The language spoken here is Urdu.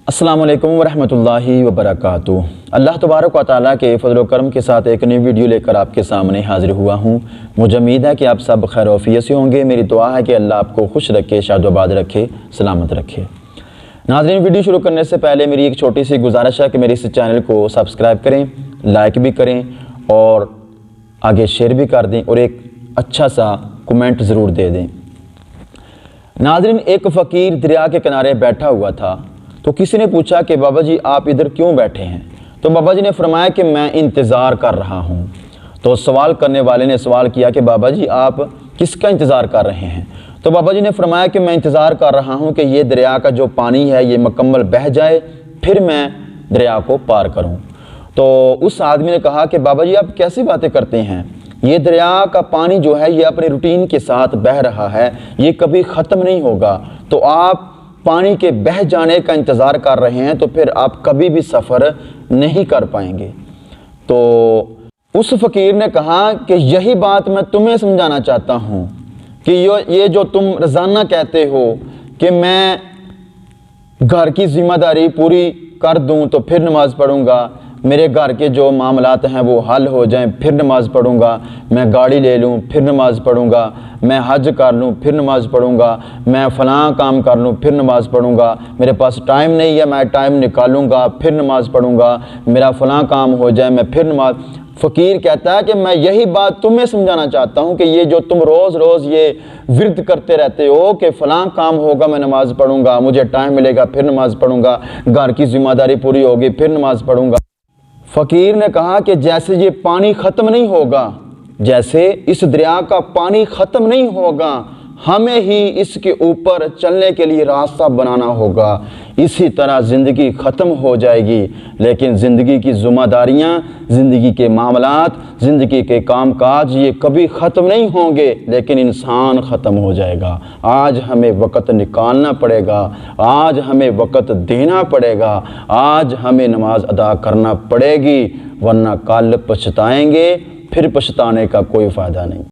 السلام علیکم ورحمۃ اللہ وبرکاتہ۔ اللہ تبارک و تعالیٰ کے فضل و کرم کے ساتھ ایک نئی ویڈیو لے کر آپ کے سامنے حاضر ہوا ہوں۔ مجھے امید ہے کہ آپ سب خیر و عافیت سے ہوں گے۔ میری دعا ہے کہ اللہ آپ کو خوش رکھے، شاد و آباد رکھے، سلامت رکھے۔ ناظرین، ویڈیو شروع کرنے سے پہلے میری ایک چھوٹی سی گزارش ہے کہ میری اس چینل کو سبسکرائب کریں، لائک بھی کریں اور آگے شیئر بھی کر دیں اور ایک اچھا سا کمنٹ ضرور دے دیں۔ ناظرین، ایک فقیر دریا کے کنارے بیٹھا ہوا تھا تو کسی نے پوچھا کہ بابا جی آپ ادھر کیوں بیٹھے ہیں؟ تو بابا جی نے فرمایا کہ میں انتظار کر رہا ہوں۔ تو سوال کرنے والے نے سوال کیا کہ بابا جی آپ کس کا انتظار کر رہے ہیں؟ تو بابا جی نے فرمایا کہ میں انتظار کر رہا ہوں کہ یہ دریا کا جو پانی ہے یہ مکمل بہہ جائے، پھر میں دریا کو پار کروں۔ تو اس آدمی نے کہا کہ بابا جی آپ کیسی باتیں کرتے ہیں؟ یہ دریا کا پانی جو ہے یہ اپنے روٹین کے ساتھ بہہ رہا ہے، یہ کبھی ختم نہیں ہوگا، تو آپ پانی کے بہہ جانے کا انتظار کر رہے ہیں تو پھر آپ کبھی بھی سفر نہیں کر پائیں گے۔ تو اس فقیر نے کہا کہ یہی بات میں تمہیں سمجھانا چاہتا ہوں کہ یہ جو تم روزانہ کہتے ہو کہ میں گھر کی ذمہ داری پوری کر دوں تو پھر نماز پڑھوں گا، میرے گھر کے جو معاملات ہیں وہ حل ہو جائیں پھر نماز پڑھوں گا، میں گاڑی لے لوں پھر نماز پڑھوں گا، میں حج کر لوں پھر نماز پڑھوں گا، میں فلاں کام کر لوں پھر نماز پڑھوں گا، میرے پاس ٹائم نہیں ہے میں ٹائم نکالوں گا پھر نماز پڑھوں گا، میرا فلاں کام ہو جائے میں پھر نماز۔ فقیر کہتا ہے کہ میں یہی بات تمہیں سمجھانا چاہتا ہوں کہ یہ جو تم روز روز یہ ورد کرتے رہتے ہو کہ فلاں کام ہوگا میں نماز پڑھوں گا، مجھے ٹائم ملے گا پھر نماز پڑھوں گا، گھر کی ذمہ داری پوری ہوگی پھر نماز پڑھوں گا۔ فقیر نے کہا کہ جیسے یہ پانی ختم نہیں ہوگا، جیسے اس دریا کا پانی ختم نہیں ہوگا، ہمیں ہی اس کے اوپر چلنے کے لیے راستہ بنانا ہوگا، اسی طرح زندگی ختم ہو جائے گی، لیکن زندگی کی ذمہ داریاں، زندگی کے معاملات، زندگی کے کام کاج یہ کبھی ختم نہیں ہوں گے، لیکن انسان ختم ہو جائے گا۔ آج ہمیں وقت نکالنا پڑے گا، آج ہمیں وقت دینا پڑے گا، آج ہمیں نماز ادا کرنا پڑے گی، ورنہ کل پچھتائیں گے، پھر پچھتانے کا کوئی فائدہ نہیں۔